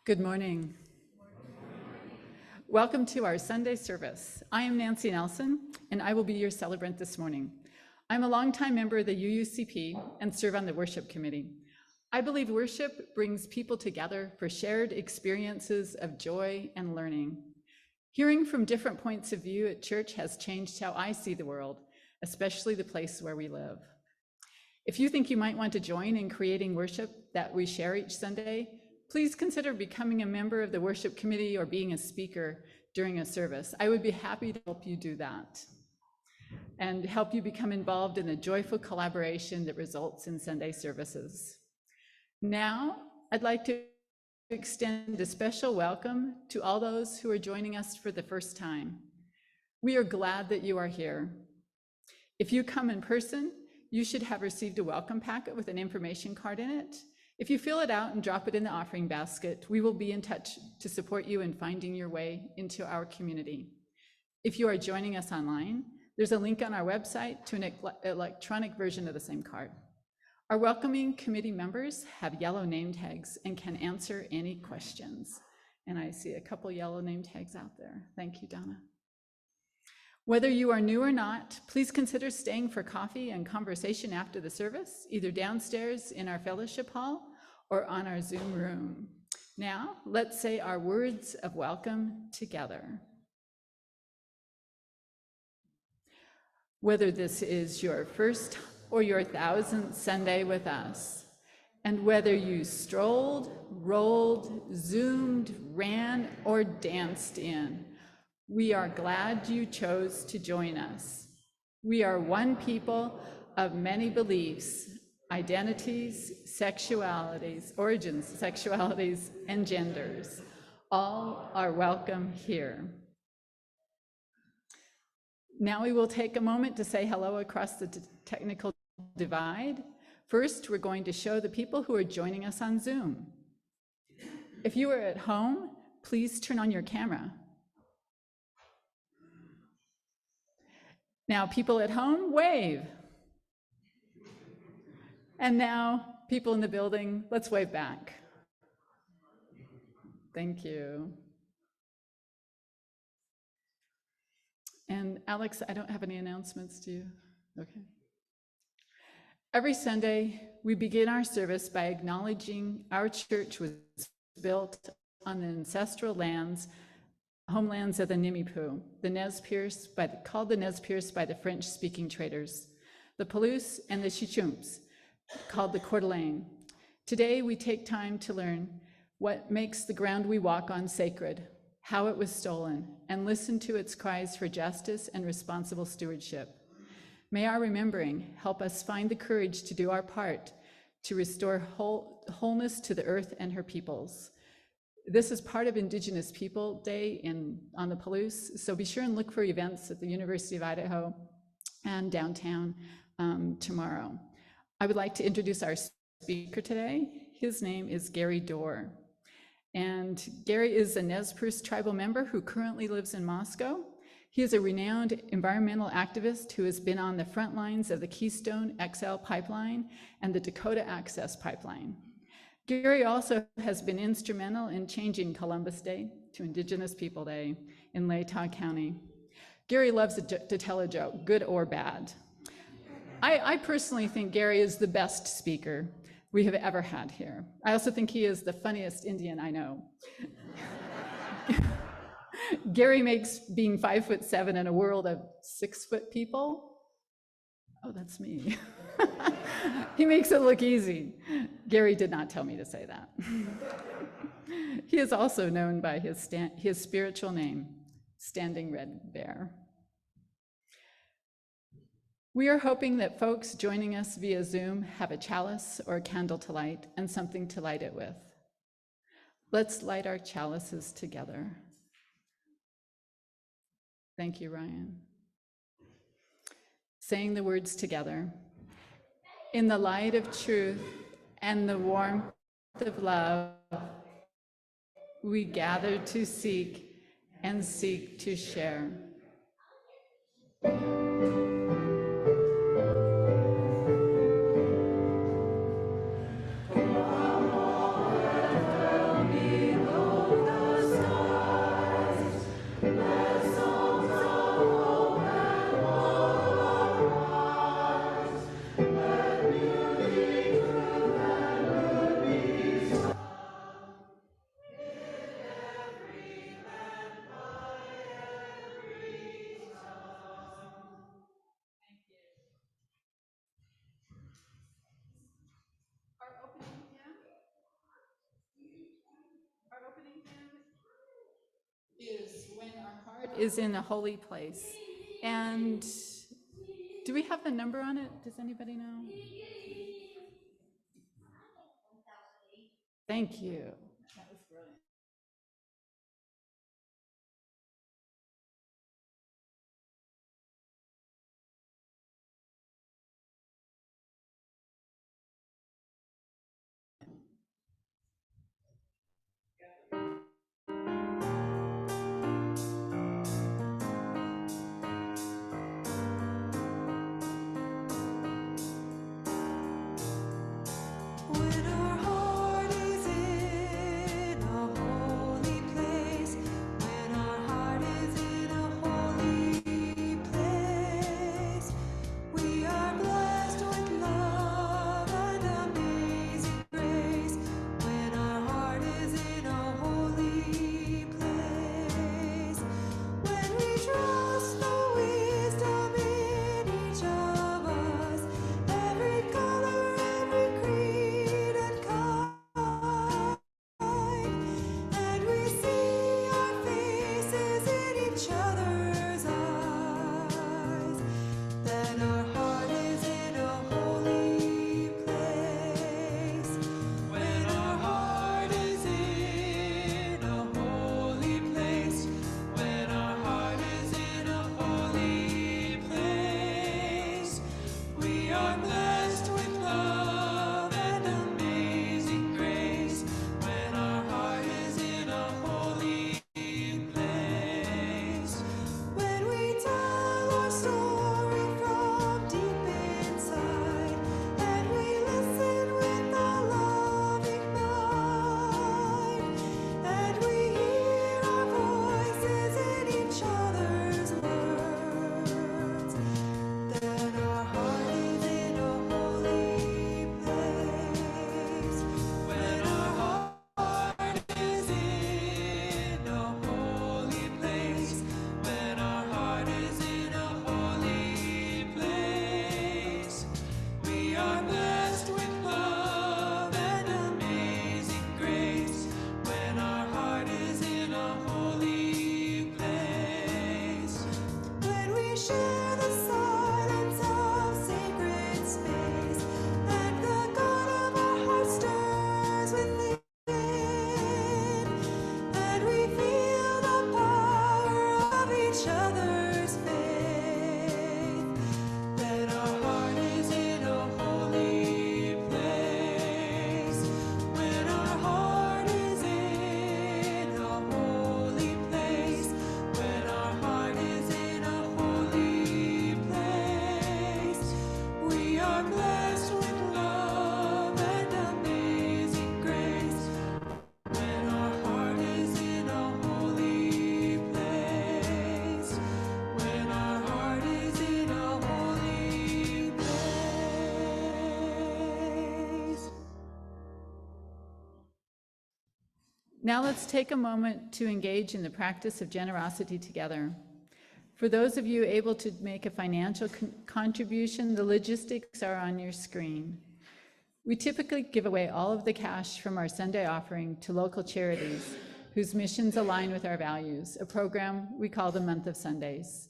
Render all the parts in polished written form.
Good morning. Welcome to our Sunday service. I am Nancy Nelson, and I will be your celebrant this morning. I'm a longtime member of the UUCP and serve on the worship committee. I believe worship brings people together for shared experiences of joy and learning. Hearing from different points of view at church has changed how I see the world, especially the place where we live. If you think you might want to join in creating worship that we share each Sunday, please consider becoming a member of the worship committee or being a speaker during a service. I would be happy to help you do that and help you become involved in the joyful collaboration that results in Sunday services. Now, I'd like to extend a special welcome to all those who are joining us for the first time. We are glad that you are here. If you come in person, you should have received a welcome packet with an information card in it. If you fill it out and drop it in the offering basket, we will be in touch to support you in finding your way into our community. If you are joining us online, there's a link on our website to an electronic version of the same card. Our welcoming committee members have yellow name tags and can answer any questions. And I see a couple yellow name tags out there. Thank you, Donna. Whether you are new or not, please consider staying for coffee and conversation after the service, either downstairs in our fellowship hall or on our Zoom room. Now, let's say our words of welcome together. Whether this is your first or your 1000th Sunday with us, and whether you strolled, rolled, Zoomed, ran, or danced in, we are glad you chose to join us. We are one people of many beliefs, identities, sexualities, origins, sexualities, and genders. All are welcome here. Now we will take a moment to say hello across the technical divide. First, we're going to show the people who are joining us on Zoom. If you are at home, please turn on your camera. Now, people at home, wave. And now, people in the building, let's wave back. Thank you. And Alex, I don't have any announcements, do you? Okay. Every Sunday, we begin our service by acknowledging our church was built on the ancestral lands, homelands of the Nimipu, the Nez Perce, called the Nez Perce by the French-speaking traders, the Palouse and the Chichumps, called the Coeur d'Alene. Today, we take time to learn what makes the ground we walk on sacred, how it was stolen, and listen to its cries for justice and responsible stewardship. May our remembering help us find the courage to do our part to restore wholeness to the earth and her peoples. This is part of Indigenous People Day on the Palouse, so be sure and look for events at the University of Idaho and downtown tomorrow. I would like to introduce our speaker today. His name is Gary Dorr. And Gary is a Nez Perce tribal member who currently lives in Moscow. He is a renowned environmental activist who has been on the front lines of the Keystone XL pipeline and the Dakota Access Pipeline. Gary also has been instrumental in changing Columbus Day to Indigenous People Day in Latah County. Gary loves to tell a joke, good or bad. I personally think Gary is the best speaker we have ever had here. I also think he is the funniest Indian I know. Gary makes being 5'7" in a world of 6 foot people. Oh, that's me. He makes it look easy. Gary did not tell me to say that. He is also known by his spiritual name, Standing Red Bear. We are hoping that folks joining us via Zoom have a chalice or a candle to light and something to light it with. Let's light our chalices together. Thank you, Ryan. Saying the words together. In the light of truth and the warmth of love, we gather to seek and seek to share. Be is in a holy place. And do we have the number on it? Does anybody know? Thank you. That was brilliant. When our heart is in a holy place, when our heart is in a holy place, we are blessed with love and amazing grace. When our heart is in a holy place, when we trust the wisdom in each of us, every color, every creed and kind, and we see our faces in each other's eyes, then our heart is in a holy place. When our heart is in a holy place, when our heart is in a holy place, we are blessed with love and amazing grace. When our heart is in a holy place, when we tell our story from deep inside, and we listen with a loving mind, and we hear our voices in each other's words, then our heart is in a holy place. When our heart is in a holy place, when our heart is in a holy place, we are blessed with love and amazing grace. When our heart is in a holy place, when we share the silence of sacred space, and the God of our heart stirs within, and we feel the power of each other's faith, then our heart is in a holy place. When our heart is in a holy place, when our heart is in a holy place, we are blessed with love and amazing grace. When our heart is in a holy place, when our heart is in a holy place. Now let's take a moment to engage in the practice of generosity together. For those of you able to make a financial contribution, the logistics are on your screen. We typically give away all of the cash from our Sunday offering to local charities whose missions align with our values, a program we call the Month of Sundays.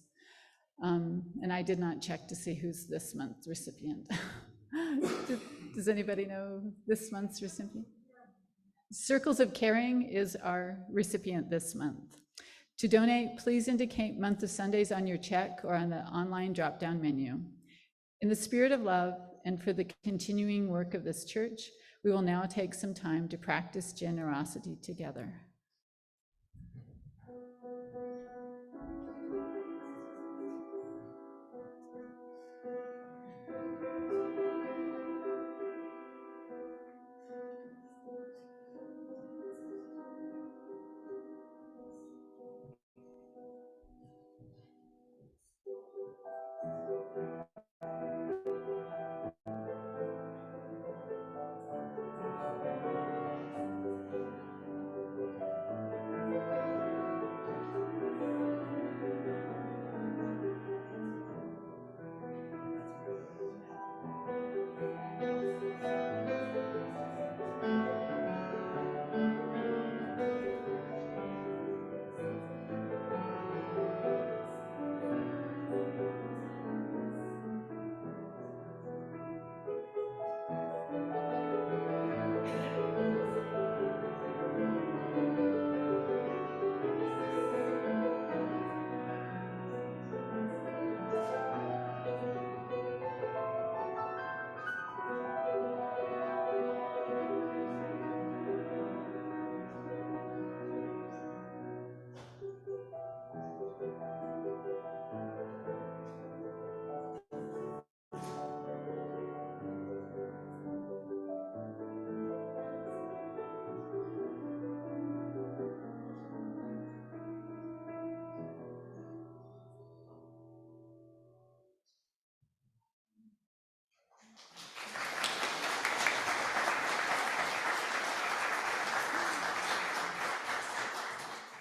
And I did not check to see who's this month's recipient. Does anybody know this month's recipient? Circles of Caring is our recipient this month. To donate, please indicate Month of Sundays on your check or on the online drop-down menu. In the spirit of love and for the continuing work of this church, we will now take some time to practice generosity together.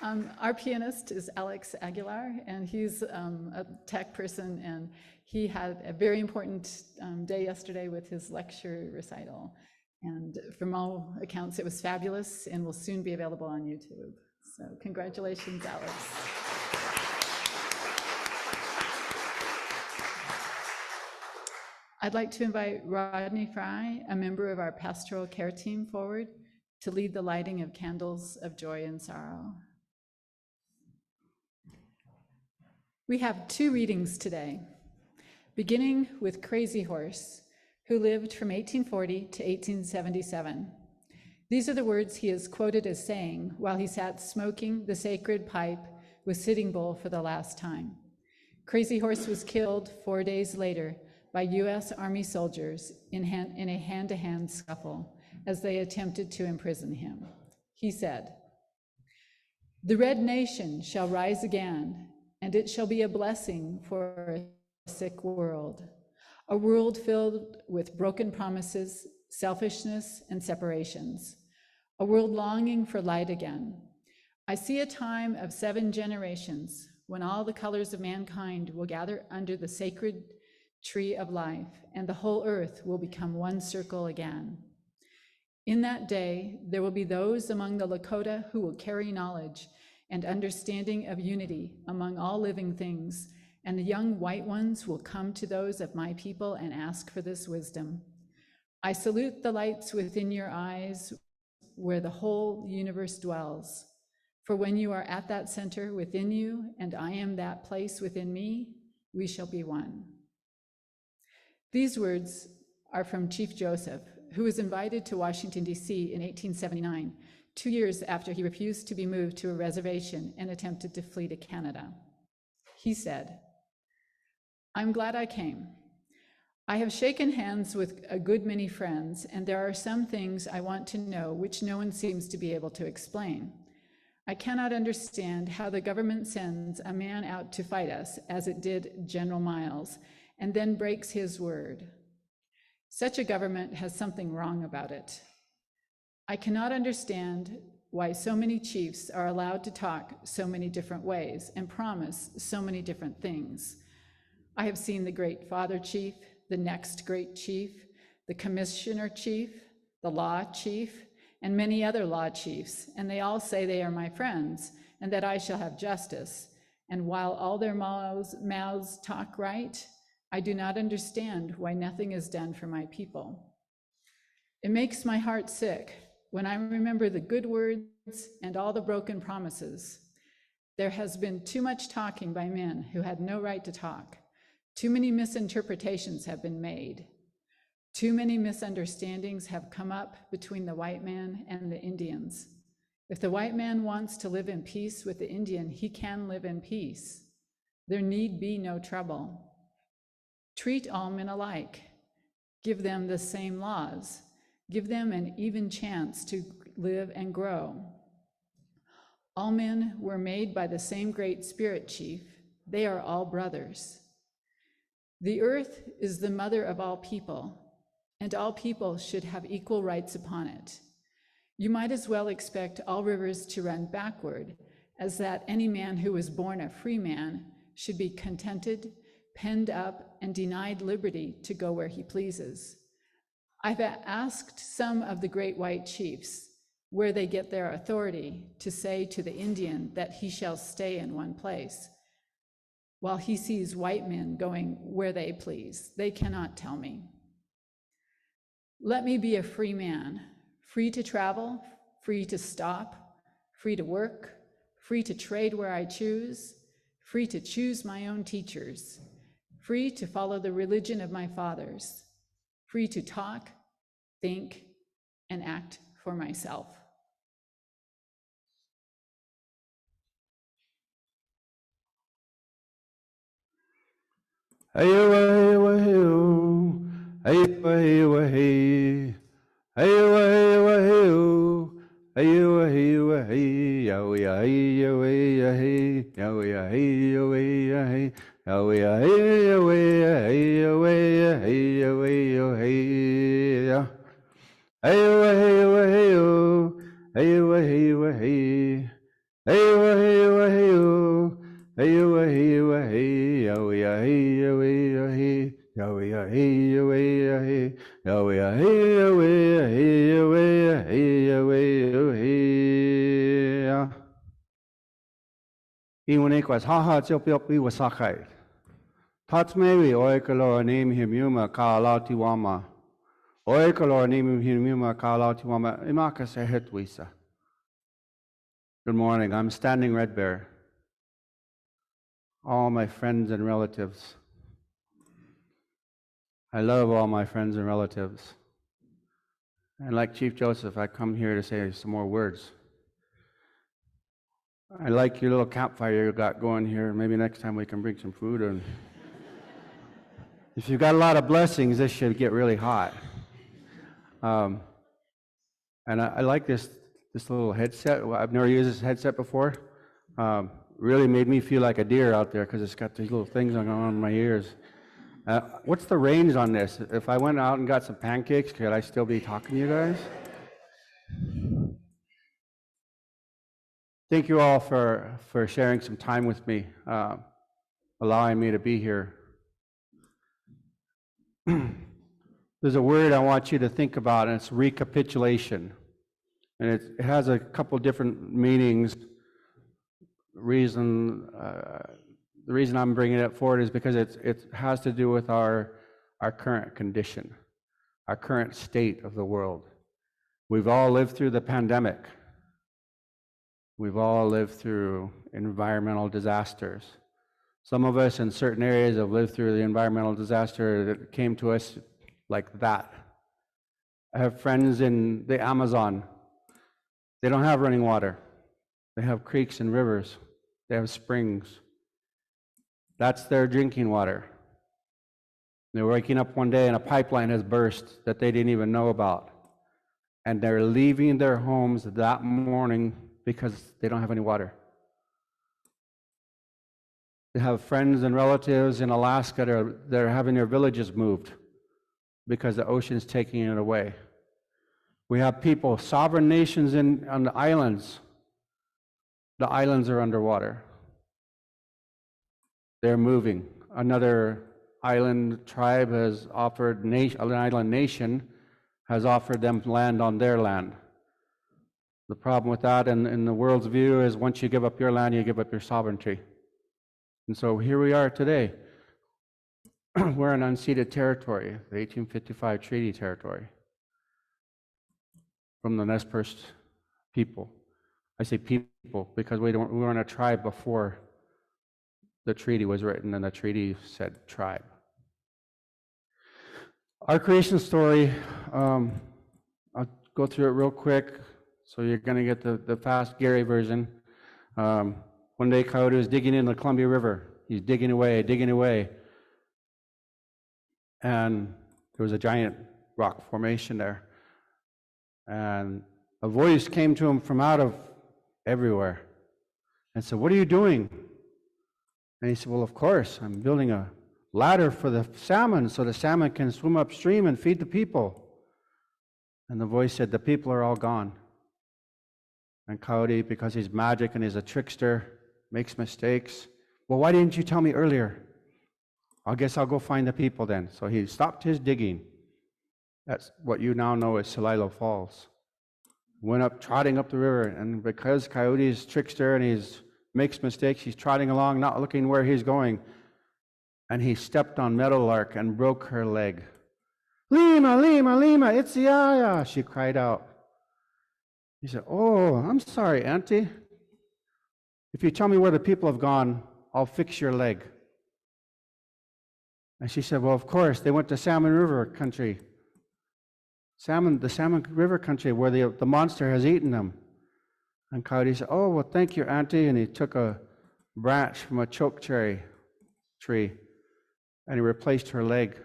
Our pianist is Alex Aguilar, and he's a tech person, and he had a very important day yesterday with his lecture recital. And from all accounts, it was fabulous and will soon be available on YouTube. So congratulations, Alex. I'd like to invite Rodney Fry, a member of our pastoral care team, forward to lead the lighting of candles of joy and sorrow. We have 2 readings today, beginning with Crazy Horse, who lived from 1840 to 1877. These are the words he is quoted as saying while he sat smoking the sacred pipe with Sitting Bull for the last time. Crazy Horse was killed 4 days later by US Army soldiers in a hand-to-hand scuffle as they attempted to imprison him. He said, "The Red Nation shall rise again, and it shall be a blessing for a sick world, a world filled with broken promises, selfishness, and separations, a world longing for light again. I see a time of 7 generations when all the colors of mankind will gather under the sacred tree of life, and the whole earth will become one circle again. In that day, there will be those among the Lakota who will carry knowledge and understanding of unity among all living things, and the young white ones will come to those of my people and ask for this wisdom. I salute the lights within your eyes where the whole universe dwells. For when you are at that center within you, and I am that place within me, we shall be one." These words are from Chief Joseph, who was invited to Washington, D.C. in 1879, 2 years after he refused to be moved to a reservation and attempted to flee to Canada. He said, "I'm glad I came. I have shaken hands with a good many friends, and there are some things I want to know which no one seems to be able to explain. I cannot understand how the government sends a man out to fight us, as it did General Miles, and then breaks his word. Such a government has something wrong about it. I cannot understand why so many chiefs are allowed to talk so many different ways and promise so many different things. I have seen the great father chief, the next great chief, the commissioner chief, the law chief, and many other law chiefs, and they all say they are my friends and that I shall have justice. And while all their mouths talk right, I do not understand why nothing is done for my people. It makes my heart sick when I remember the good words and all the broken promises. There has been too much talking by men who had no right to talk. Too many misinterpretations have been made. Too many misunderstandings have come up between the white man and the Indians. If the white man wants to live in peace with the Indian, he can live in peace. There need be no trouble. Treat all men alike. Give them the same laws. Give them an even chance to live and grow. All men were made by the same great spirit, chief. They are all brothers. The earth is the mother of all people, and all people should have equal rights upon it. You might as well expect all rivers to run backward as that any man who was born a free man should be contented, penned up, and denied liberty to go where he pleases. I've asked some of the great white chiefs where they get their authority to say to the Indian that he shall stay in one place, while he sees white men going where they please. They cannot tell me. Let me be a free man, free to travel, free to stop, free to work, free to trade where I choose, free to choose my own teachers, free to follow the religion of my fathers, free to talk, think, and act for myself." Iwanikwas haha tiopiop wasakai. Tatsmewi oikalor nim himuma kaalautiwama. Oikalor nim himuma kaalautiwama imaka sehetwisa. Good morning. I'm Standing Red Bear. All my friends and relatives. I love all my friends and relatives. And like Chief Joseph, I come here to say some more words. I like your little campfire you got going here. Maybe next time we can bring some food. And if you've got a lot of blessings, this should get really hot. And I like this little headset. I've never used this headset before. Really made me feel like a deer out there because it's got these little things going on in my ears. What's the range on this? If I went out and got some pancakes, could I still be talking to you guys? Thank you all for sharing some time with me, allowing me to be here. There's a word I want you to think about, and it's recapitulation. And it has a couple different meanings. The reason I'm bringing it forward is because it has to do with our current condition, our current state of the world. We've all lived through the pandemic. We've all lived through environmental disasters. Some of us in certain areas have lived through the environmental disaster that came to us like that. I have friends in the Amazon. They don't have running water. They have creeks and rivers. They have springs. That's their drinking water. They're waking up one day and a pipeline has burst that they didn't even know about. And they're leaving their homes that morning because they don't have any water. They have friends and relatives in Alaska that are having their villages moved because the ocean's taking it away. We have people, sovereign nations on the islands. The islands are underwater. They're moving. Another island tribe has offered, an island nation has offered them land on their land. The problem with that in the world's view is once you give up your land, you give up your sovereignty. And so here we are today. We're in unceded territory, the 1855 treaty territory, from the Nez Perce people. I say people because we weren't a tribe before the treaty was written, and the treaty said tribe. Our creation story, I'll go through it real quick, so you're going to get the fast Gary version. One day Coyote was digging in the Columbia River. He's digging away. And there was a giant rock formation there. And a voice came to him from out of everywhere and said, "What are you doing?" And he said, "Well, of course, I'm building a ladder for the salmon so the salmon can swim upstream and feed the people." And the voice said, "The people are all gone." And Coyote, because he's magic and he's a trickster, makes mistakes. "Well, why didn't you tell me earlier?" "I guess I'll go find the people then." So he stopped his digging. That's what you now know as Celilo Falls. Went up, trotting up the river, and because Coyote is trickster and he makes mistakes, he's trotting along, not looking where he's going, and he stepped on Meadowlark and broke her leg. "Lima, Lima, Lima, it's Yaya," she cried out. He said, "Oh, I'm sorry, Auntie. If you tell me where the people have gone, I'll fix your leg." And she said, "Well, of course, they went to Salmon River country. The Salmon River country where the monster has eaten them." And Coyote said, "Oh, well, thank you, Auntie." And he took a branch from a chokecherry tree and he replaced her leg.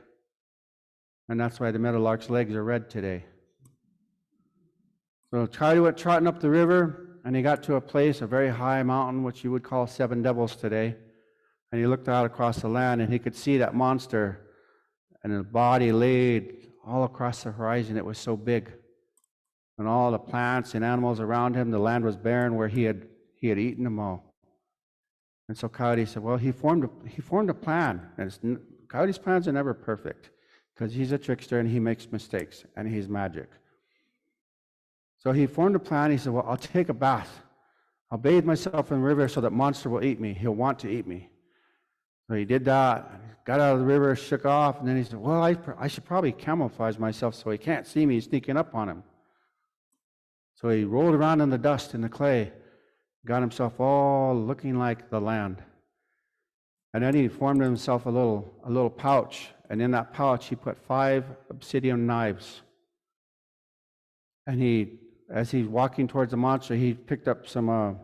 And that's why the Meadowlark's legs are red today. So Coyote went trotting up the river, and he got to a place, a very high mountain, which you would call Seven Devils today. And he looked out across the land, and he could see that monster, and his body laid all across the horizon. It was so big. And all the plants and animals around him, the land was barren where he had eaten them all. And so Coyote said, well, he formed a plan. And Coyote's plans are never perfect because he's a trickster and he makes mistakes and he's magic. So he formed a plan. He said, well, I'll take a bath. I'll bathe myself in the river so that monster will eat me. He'll want to eat me. So he did that, got out of the river, shook off, and then he said, well, I should probably camouflage myself so he can't see me sneaking up on him. So he rolled around in the dust, in the clay, got himself all looking like the land. And then he formed himself a little pouch, and in that pouch he put 5 obsidian knives. And as he's walking towards the monster, he picked up some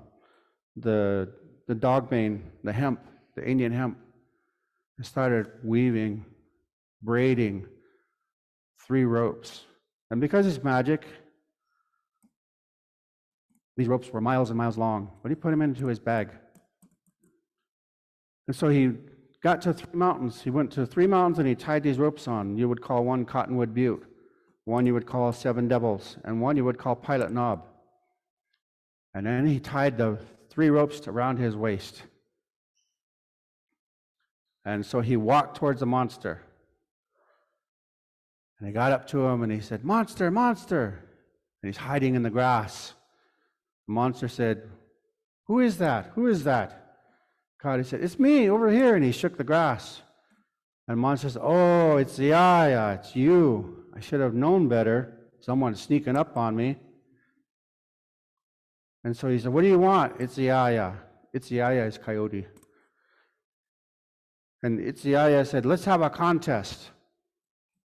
the dog mane, the hemp, the Indian hemp, and started weaving, braiding 3 ropes. And because it's magic, these ropes were miles and miles long, but he put them into his bag. And so he got to 3 mountains. He went to 3 mountains and he tied these ropes on. You would call one Cottonwood Butte, one you would call 7 Devils, and one you would call Pilot Knob. And then he tied the 3 ropes around his waist. And so he walked towards the monster. And he got up to him and he said, monster, monster. And he's hiding in the grass. The monster said, who is that? Who is that? Coyote said, it's me over here. And he shook the grass. And the monster said, oh, it's the Aya. It's you. I should have known better. Someone's sneaking up on me. And so he said, what do you want? It's the Aya. It's the Aya is Coyote. And it's the Aya said, let's have a contest.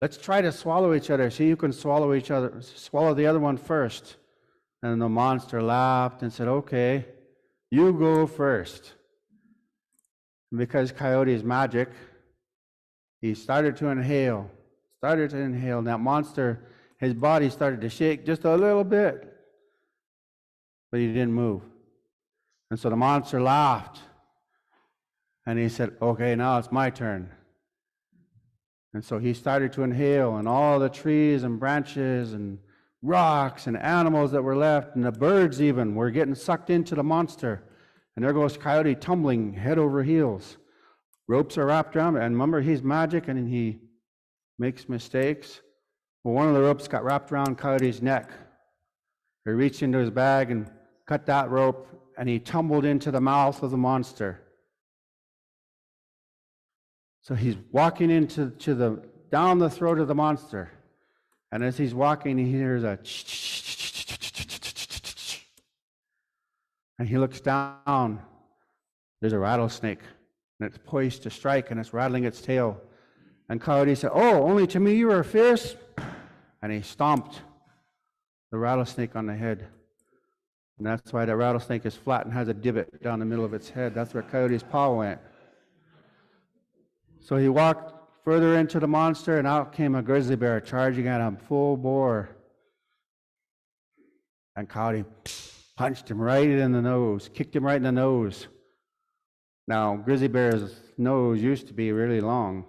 Let's try to swallow each other. See who can swallow the other one first. And the monster laughed and said, okay, you go first. And because Coyote is magic, he started to inhale. And that monster, his body started to shake just a little bit. But he didn't move. And so the monster laughed. And he said, okay, now it's my turn. And so he started to inhale, and all the trees and branches and rocks and animals that were left, and the birds even, were getting sucked into the monster. And there goes Coyote tumbling head over heels. Ropes are wrapped around him, and remember, he's magic and he makes mistakes. Well, one of the ropes got wrapped around Coyote's neck. He reached into his bag and cut that rope, and he tumbled into the mouth of the monster. So he's walking down the throat of the monster. And as he's walking, he hears a and he looks down. There's a rattlesnake, and it's poised to strike, and it's rattling its tail. And Coyote said, oh, only to me you are fierce? And he stomped the rattlesnake on the head. And that's why the rattlesnake is flat and has a divot down the middle of its head. That's where Coyote's paw went. So he walked further into the monster, and out came a grizzly bear charging at him full bore. And Coyote punched him right in the nose, kicked him right in the nose. Now, grizzly bear's nose used to be really long,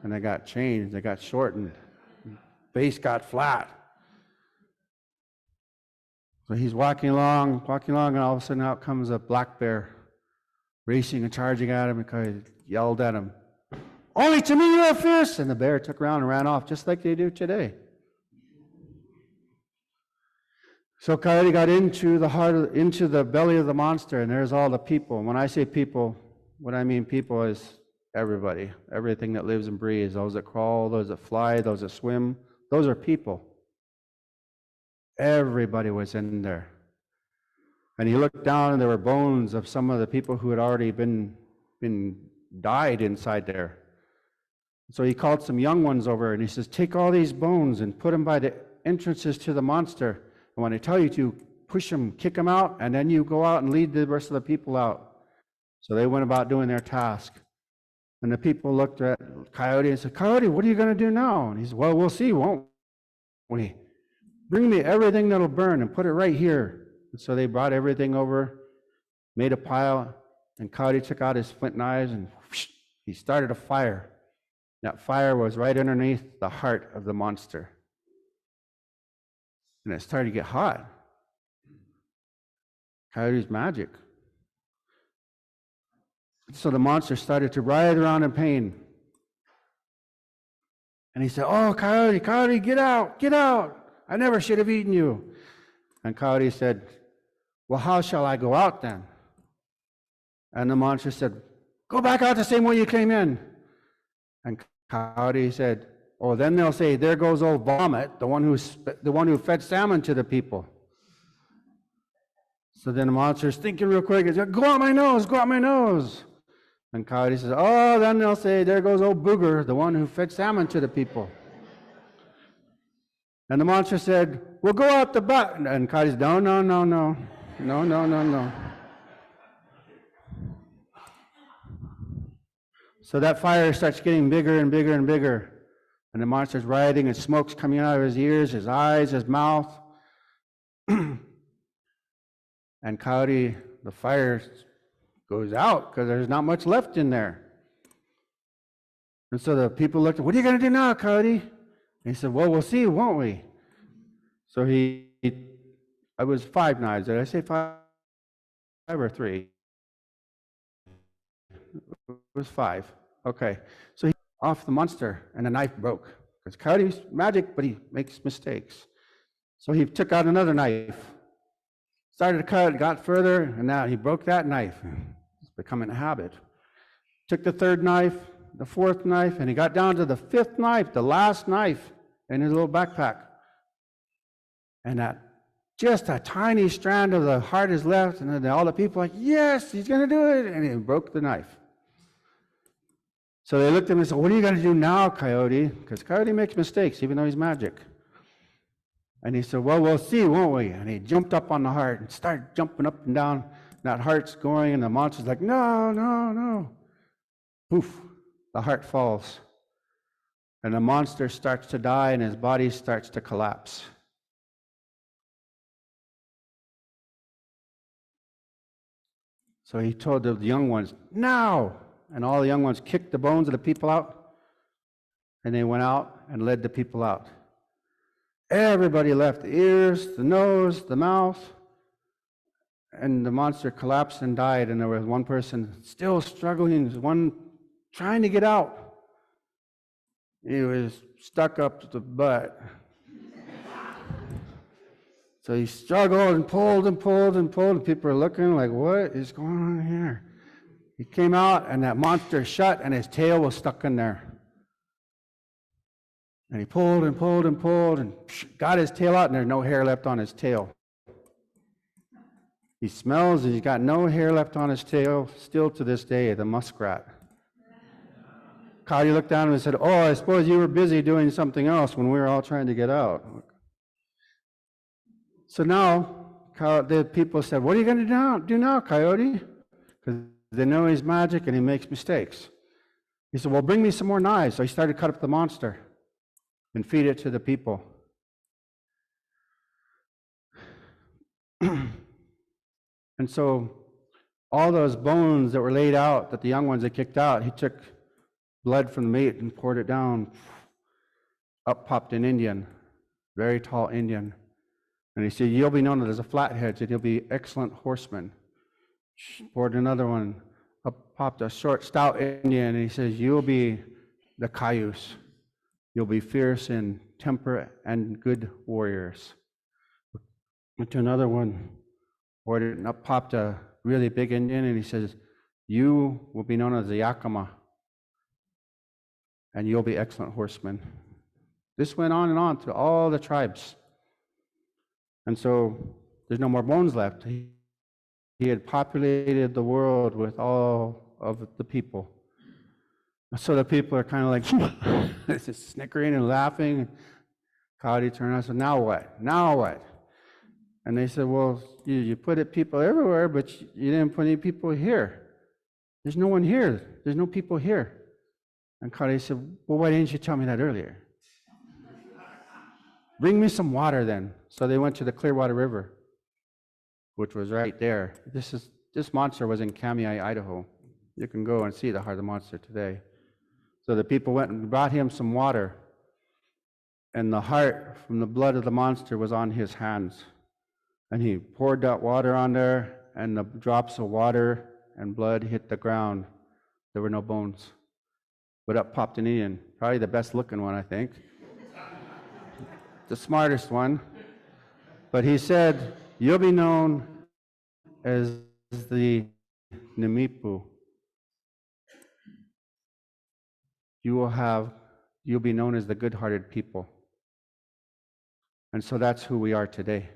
and they got changed, they got shortened. Face got flat. So he's walking along, and all of a sudden out comes a black bear, racing and charging at him, because he yelled at him, only to me you are fierce! And the bear took around and ran off, just like they do today. So Coyote got into the belly of the monster, and there's all the people. And when I say people, what I mean people is everybody, everything that lives and breathes, those that crawl, those that fly, those that swim, those are people. Everybody was in there. And he looked down, and there were bones of some of the people who had already been died inside there. So he called some young ones over, and he says, take all these bones and put them by the entrances to the monster. And when I tell you to, push them, kick them out, and then you go out and lead the rest of the people out. So they went about doing their task. And the people looked at Coyote and said, Coyote, what are you going to do now? And he said, well, we'll see, won't we? Bring me everything that'll burn and put it right here. And so they brought everything over, made a pile, and Coyote took out his flint knives, and whoosh, he started a fire. That fire was right underneath the heart of the monster. And it started to get hot. Coyote's magic. So the monster started to writhe around in pain. And he said, "Oh, Coyote, Coyote, get out, get out. I never should have eaten you." And Coyote said, "Well, how shall I go out then?" And the monster said, "Go back out the same way you came in." And Coyote said, "Oh, then they'll say, there goes old Vomit, the one who fed salmon to the people." So then the monster's thinking real quick. He said, "Go out my nose, go out my nose." And Coyote says, "Oh, then they'll say, there goes old Booger, the one who fed salmon to the people." And the monster said, "Well, go out the butt." And Coyote said, "No, no, no, no, no, no, no, no." So that fire starts getting bigger and bigger and bigger. And the monster's writhing, and smoke's coming out of his ears, his eyes, his mouth. And Coyote, the fire goes out because there's not much left in there. And so the people looked, "What are you going to do now, Coyote?" And he said, "Well, we'll see, won't we?" So I was 5 knives. Did I say 5 or 3? It was 5. Okay. So he off the monster, and the knife broke. Because Coyote's magic, but he makes mistakes. So he took out another knife, started to cut, got further, and now he broke that knife. It's becoming a habit. Took the 3rd knife, the 4th knife, and he got down to the 5th knife, the last knife in his little backpack. And just a tiny strand of the heart is left, and then all the people are like, "Yes, he's going to do it," and he broke the knife. So they looked at him and said, "What are you going to do now, Coyote?" Because Coyote makes mistakes, even though he's magic. And he said, "Well, we'll see, won't we?" And he jumped up on the heart and started jumping up and down. That heart's going, and the monster's like, "No, no, no." Poof, the heart falls. And the monster starts to die, and his body starts to collapse. So he told the young ones, "Now!" And all the young ones kicked the bones of the people out, and they went out and led the people out. Everybody left, the ears, the nose, the mouth, and the monster collapsed and died, and there was one person still struggling, one trying to get out. He was stuck up the butt. So he struggled and pulled and pulled and pulled, and people are looking like, "What is going on here?" He came out, and that monster shut, and his tail was stuck in there. And he pulled and pulled and pulled, and got his tail out, and there's no hair left on his tail. He smells, and he's got no hair left on his tail, still to this day, the muskrat. Coyote looked down and said, "Oh, I suppose you were busy doing something else when we were all trying to get out." So now, the people said, "What are you going to do now, Coyote?" Because they know he's magic and he makes mistakes. He said, "Well, bring me some more knives." So he started to cut up the monster and feed it to the people. And so all those bones that were laid out, that the young ones had kicked out, he took blood from the meat and poured it down. Up popped an Indian, very tall Indian. And he said, "You'll be known as a flathead, and you'll be excellent horseman." Poured another one. Up popped a short, stout Indian, and he says, "You'll be the Cayuse. You'll be fierce in temper and good warriors." Went to another one. Poured it, and up popped a really big Indian, and he says, "You will be known as the Yakima, and you'll be excellent horsemen." This went on and on to all the tribes. And so there's no more bones left. He had populated the world with all of the people. So the people are kind of like snickering and laughing. Coyote turned around and said, "Now what? Now what?" And they said, "Well, you put people everywhere, but you didn't put any people here. There's no one here. There's no people here." And Coyote said, "Well, why didn't you tell me that earlier?" "Bring me some water then." So they went to the Clearwater River, which was right there. This monster was in Kamiah, Idaho. You can go and see the heart of the monster today. So the people went and brought him some water, and the heart from the blood of the monster was on his hands. And he poured that water on there, and the drops of water and blood hit the ground. There were no bones. But up popped an Indian, probably the best looking one, I think. The smartest one. But he said, "You'll be known as the Nimipu. You'll be known as the good-hearted people." And so that's who we are today.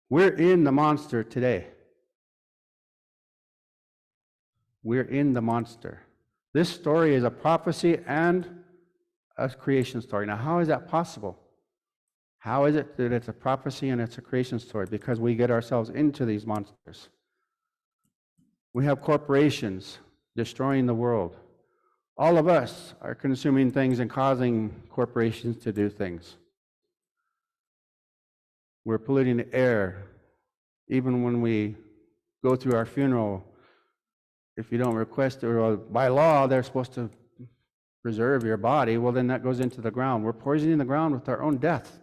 We're in the monster today. We're in the monster. This story is a prophecy and a creation story. Now, how is that possible? How is it that it's a prophecy and it's a creation story? Because we get ourselves into these monsters. We have corporations destroying the world. All of us are consuming things and causing corporations to do things. We're polluting the air. Even when we go through our funeral, if you don't request it, or by law, they're supposed to preserve your body, well, then that goes into the ground. We're poisoning the ground with our own death.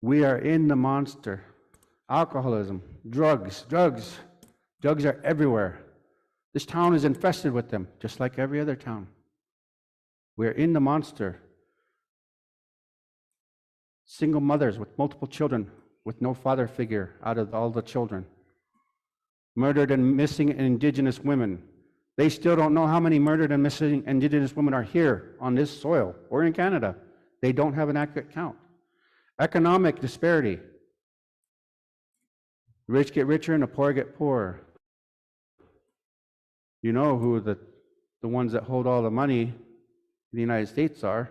We are in the monster. Alcoholism, drugs are everywhere. This town is infested with them, just like every other town. We're in the monster. Single mothers with multiple children, with no father figure out of all the children. Murdered and missing indigenous women. They still don't know how many murdered and missing indigenous women are here on this soil or in Canada. They don't have an accurate count. Economic disparity. The rich get richer and the poor get poorer. You know who the ones that hold all the money in the United States are,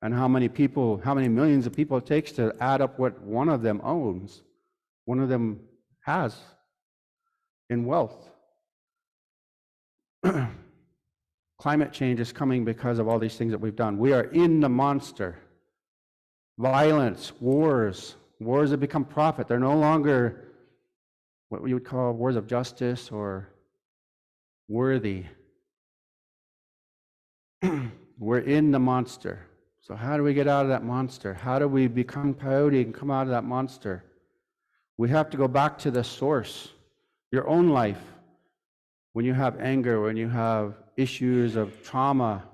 and how many millions of people it takes to add up what one of them owns, one of them has in wealth. Climate change is coming because of all these things that we've done. We are in the monster. Violence, wars have become profit. They're no longer what we would call wars of justice or worthy. We're in the monster. So how do we get out of that monster? How do we become coyote and come out of that monster? We have to go back to the source. Your own life. When you have anger, when you have issues of trauma,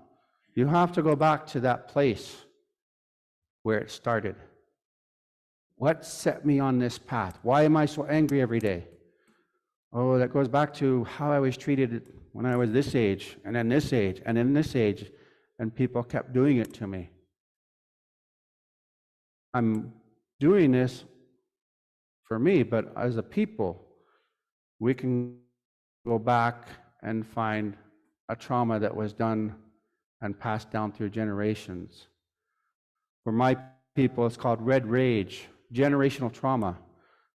you have to go back to that place where it started. What set me on this path? Why am I so angry every day? Oh, that goes back to how I was treated when I was this age, and then this age, and then this age, and people kept doing it to me. I'm doing this for me, but as a people, we can go back and find a trauma that was done and passed down through generations. For my people, it's called red rage, generational trauma,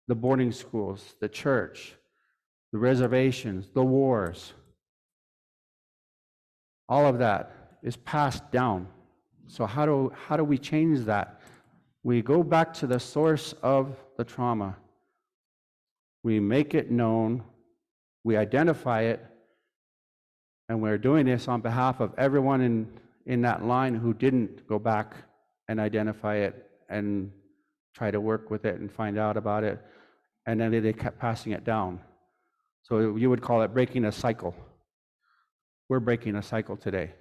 the boarding schools, the church, the reservations, the wars. All of that is passed down. So how do we change that? We go back to the source of the trauma. We make it known, we identify it, and we're doing this on behalf of everyone in that line who didn't go back and identify it and try to work with it and find out about it, and then they kept passing it down. So you would call it breaking a cycle. We're breaking a cycle today.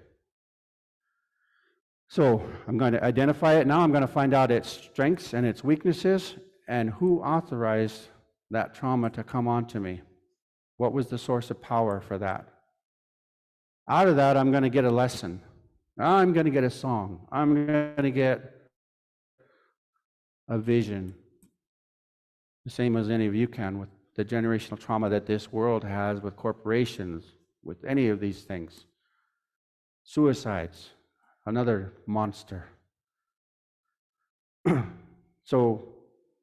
So I'm going to identify it now. I'm going to find out its strengths and its weaknesses and who authorized that trauma to come onto me. What was the source of power for that? Out of that, I'm going to get a lesson. I'm going to get a song. I'm going to get a vision. The same as any of you can with the generational trauma that this world has with corporations, with any of these things. Suicides, another monster. So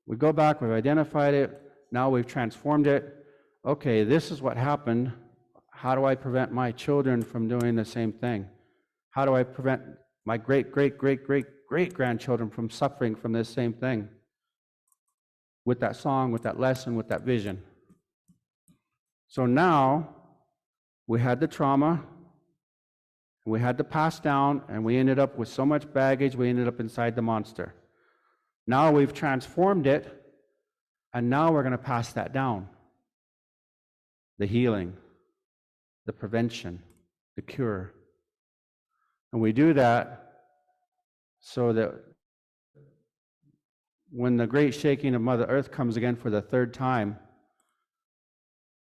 we go back, we've identified it, now we've transformed it. Okay, this is what happened. How do I prevent my children from doing the same thing? How do I prevent my great-great-great-great-great-grandchildren from suffering from this same thing? With that song, with that lesson, with that vision. So now, we had the trauma, We had to pass down, and we ended up with so much baggage, we ended up inside the monster. Now we've transformed it, and now we're going to pass that down. The healing, the prevention, the cure. And we do that so that when the great shaking of Mother Earth comes again for the third time,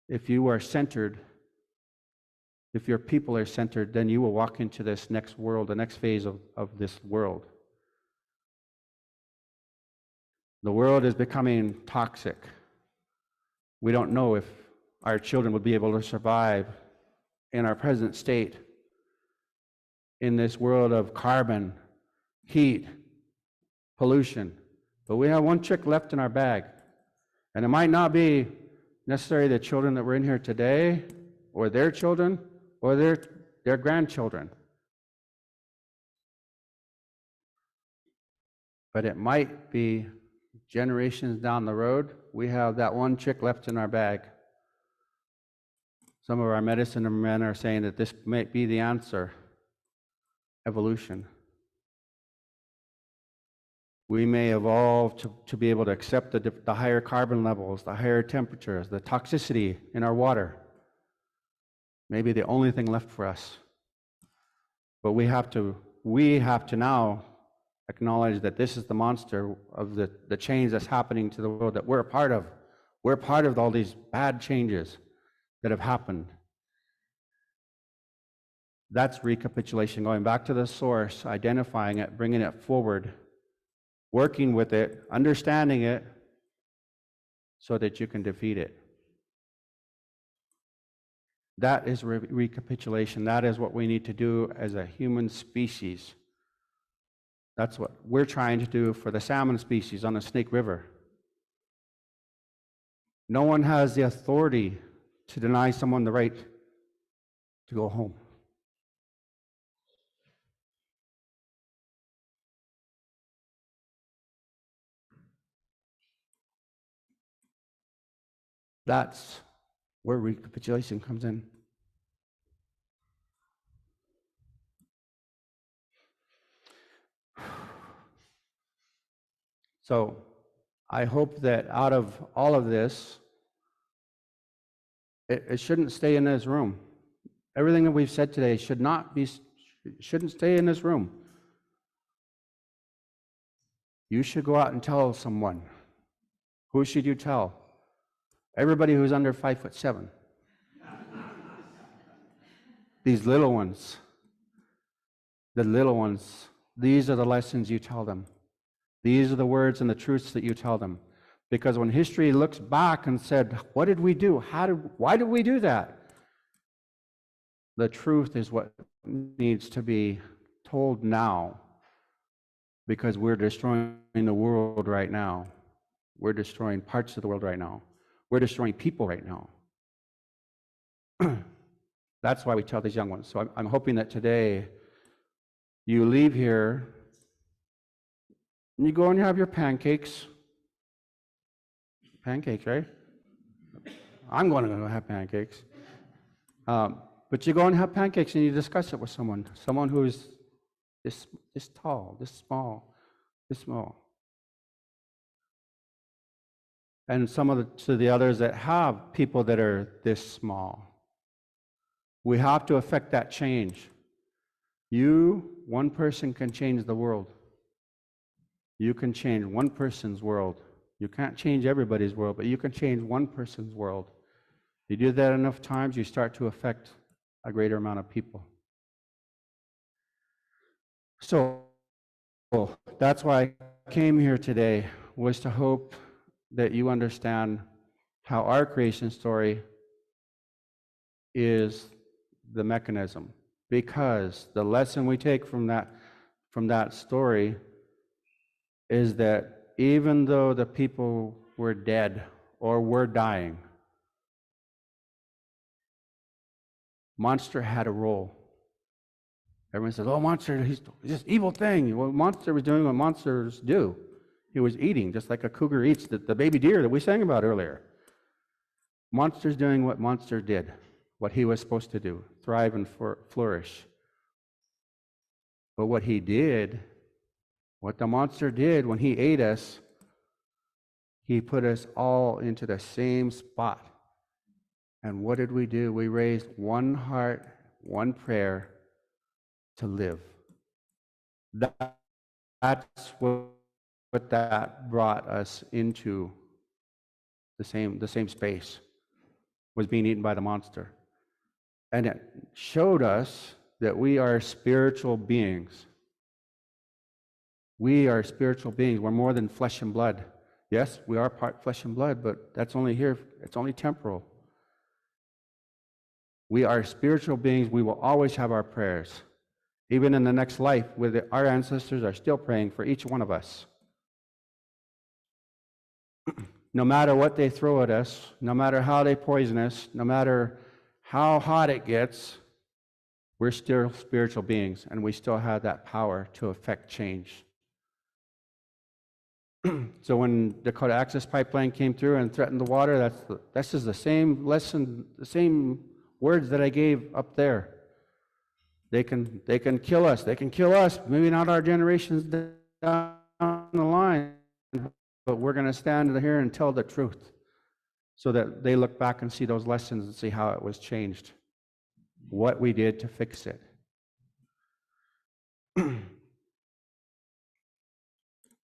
if you are centered, if your people are centered, then you will walk into this next world, the next phase of this world. The world is becoming toxic. We don't know if our children would be able to survive in our present state in this world of carbon, heat, pollution. But we have one trick left in our bag. And it might not be necessarily the children that were in here today, or their children, or their grandchildren. But it might be generations down the road. We have that one trick left in our bag. Some of our medicine men are saying that this might be the answer. Evolution. We may evolve to be able to accept the higher carbon levels, the higher temperatures, the toxicity in our water. Maybe the only thing left for us. But we have to now acknowledge that this is the monster of the change that's happening to the world that we're a part of. We're part of all these bad changes that have happened. That's recapitulation, going back to the source, identifying it, bringing it forward, working with it, understanding it, so that you can defeat it. That is recapitulation. That is what we need to do as a human species. That's what we're trying to do for the salmon species on the Snake River. No one has the authority to deny someone the right to go home. That's where recapitulation comes in. So I hope that out of all of this, it shouldn't stay in this room. Everything that we've said today shouldn't stay in this room. You should go out and tell someone. Who should you tell? Everybody who's under 5'7". These little ones, the little ones, these are the lessons you tell them. These are the words and the truths that you tell them. Because when history looks back and said, what did we do? Why did we do that? The truth is what needs to be told now, because we're destroying the world right now. We're destroying parts of the world right now. We're destroying people right now. That's why we tell these young ones. So I'm hoping that today you leave here and you go and you have your pancakes. Pancakes, right? I'm going to go have pancakes. But you go and have pancakes and you discuss it with someone who is this tall, this small, this small. And to the others that have people that are this small. We have to affect that change. One person can change the world. You can change one person's world. You can't change everybody's world, but you can change one person's world. You do that enough times, you start to affect a greater amount of people. So that's why I came here today, was to hope that you understand how our creation story is the mechanism. Because the lesson we take from that story is that even though the people were dead or were dying, Monster had a role. Everyone says, oh, Monster, he's this evil thing. Well, Monster was doing what monsters do. He was eating, just like a cougar eats, the baby deer that we sang about earlier. Monster's doing what Monster did, what he was supposed to do, thrive and flourish. But what he did, what the monster did when he ate us, he put us all into the same spot. And what did we do? We raised one heart, one prayer to live. That's what that brought us into the same space, was being eaten by the monster. And it showed us that we are spiritual beings. We are spiritual beings. We're more than flesh and blood. Yes, we are part flesh and blood, but that's only here. It's only temporal. We are spiritual beings. We will always have our prayers. Even in the next life, our ancestors are still praying for each one of us. No matter what they throw at us, no matter how they poison us, no matter how hot it gets, we're still spiritual beings, and we still have that power to affect change. So when the Dakota Access Pipeline came through and threatened the water, that's just the same lesson, the same words that I gave up there. They can kill us. They can kill us. Maybe not our generations down the line, but we're going to stand here and tell the truth so that they look back and see those lessons and see how it was changed, what we did to fix it.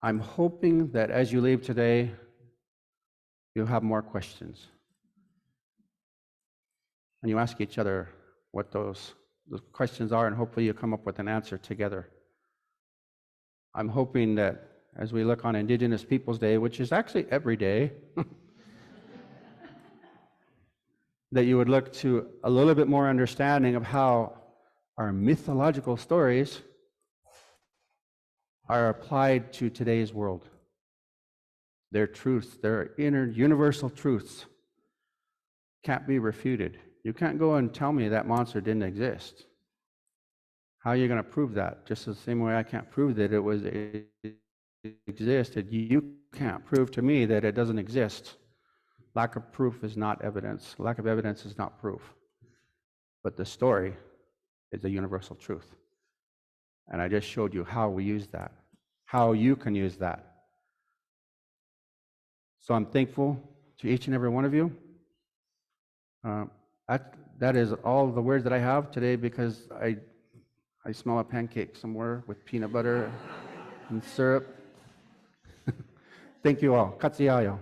I'm hoping that as you leave today, you'll have more questions. And you ask each other what those questions are, and hopefully you come up with an answer together. I'm hoping that as we look on Indigenous Peoples Day, which is actually every day, that you would look to a little bit more understanding of how our mythological stories are applied to today's world. Their truths, their inner universal truths, can't be refuted. You can't go and tell me that monster didn't exist. How are you going to prove that? Just the same way I can't prove that it existed. You can't prove to me that it doesn't exist. Lack of proof is not evidence. Lack of evidence is not proof. But the story is a universal truth. And I just showed you how we use that, how you can use that. So I'm thankful to each and every one of you. That is all the words that I have today, because I smell a pancake somewhere with peanut butter and syrup. Thank you all. Katsiayo.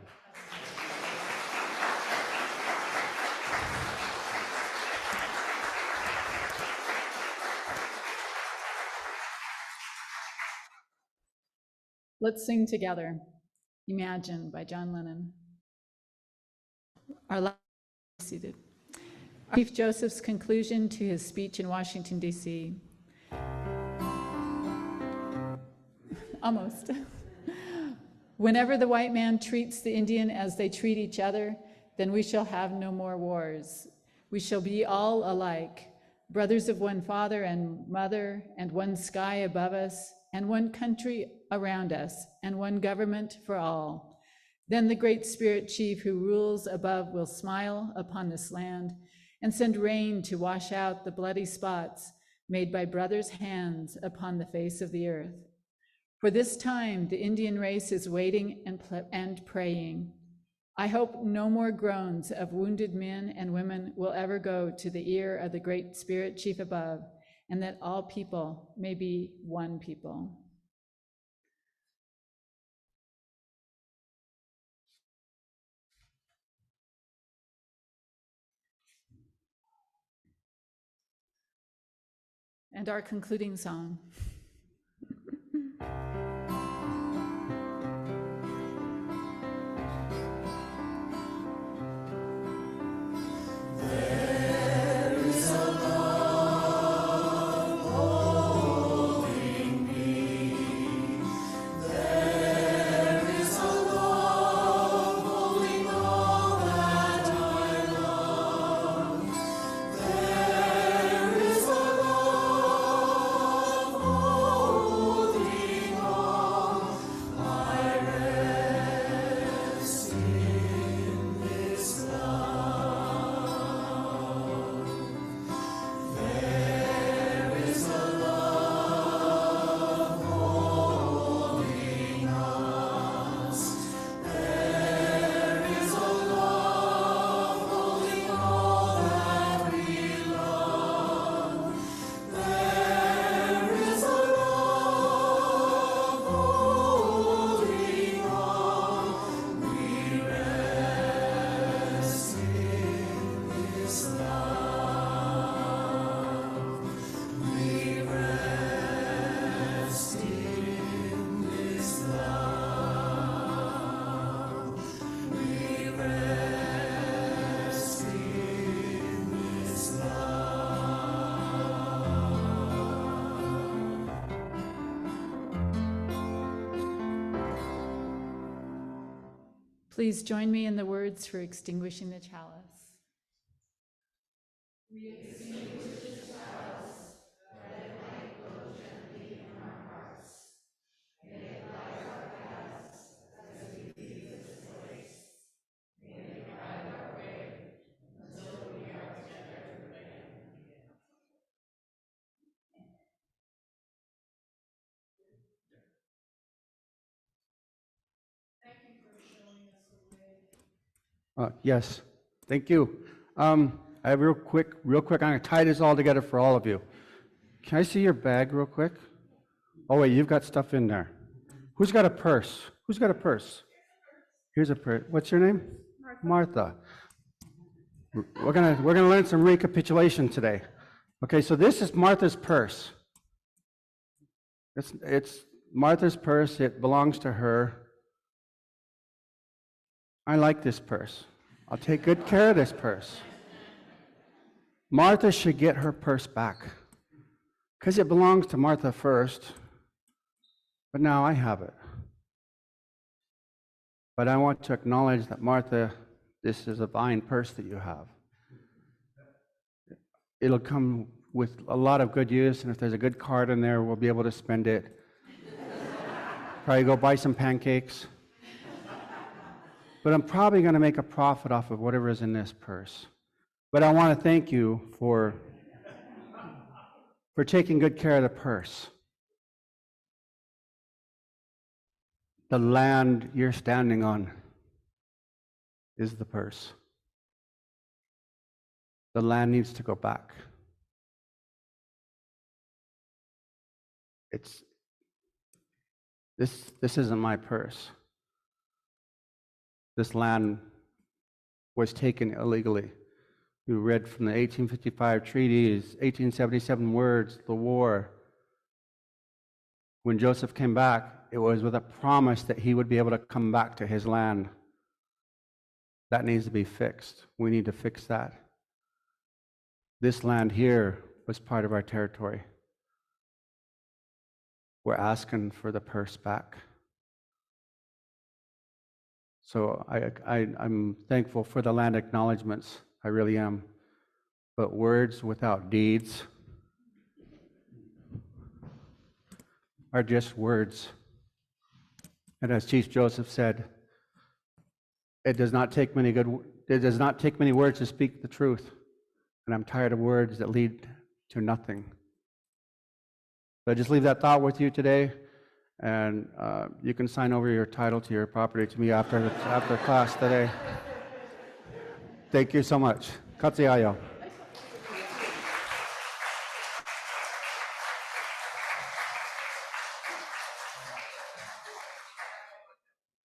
Let's sing together, Imagine by John Lennon. Our last seated. Chief Joseph's conclusion to his speech in Washington, D.C. Almost. Whenever the white man treats the Indian as they treat each other, then we shall have no more wars. We shall be all alike, brothers of one father and mother, and one sky above us, and one country around us, and one government for all. Then the great spirit chief who rules above will smile upon this land and send rain to wash out the bloody spots made by brothers' hands upon the face of the earth. For this time the Indian race is waiting and praying. I hope no more groans of wounded men and women will ever go to the ear of the great spirit chief above, and that all people may be one people. And our concluding song. There is a love Please join me in the words for extinguishing the chalice. Yes, thank you. I have real quick, I'm going to tie this all together for all of you. Can I see your bag real quick? Oh wait, you've got stuff in there. Who's got a purse? Who's got a purse? Here's a purse. What's your name? Martha. We're gonna learn some recapitulation today. Okay, so this is Martha's purse. It's Martha's purse. It belongs to her. I like this purse. I'll take good care of this purse. Martha should get her purse back because it belongs to Martha first, but now I have it. But I want to acknowledge that, Martha, this is a fine purse that you have. It'll come with a lot of good use, and if there's a good card in there, we'll be able to spend it. Probably go buy some pancakes. But I'm probably going to make a profit off of whatever is in this purse. But I want to thank you for taking good care of the purse. The land you're standing on is the purse. The land needs to go back. This isn't my purse. This land was taken illegally. We read from the 1855 treaties, 1877 words, the war. When Joseph came back, it was with a promise that he would be able to come back to his land. That needs to be fixed. We need to fix that. This land here was part of our territory. We're asking for the purse back. So I'm thankful for the land acknowledgements. I really am. But words without deeds are just words. And as Chief Joseph said, it does not take many words to speak the truth. And I'm tired of words that lead to nothing. So I just leave that thought with you today. And you can sign over your title to your property to me after class today. Thank you so much. Katsiayo.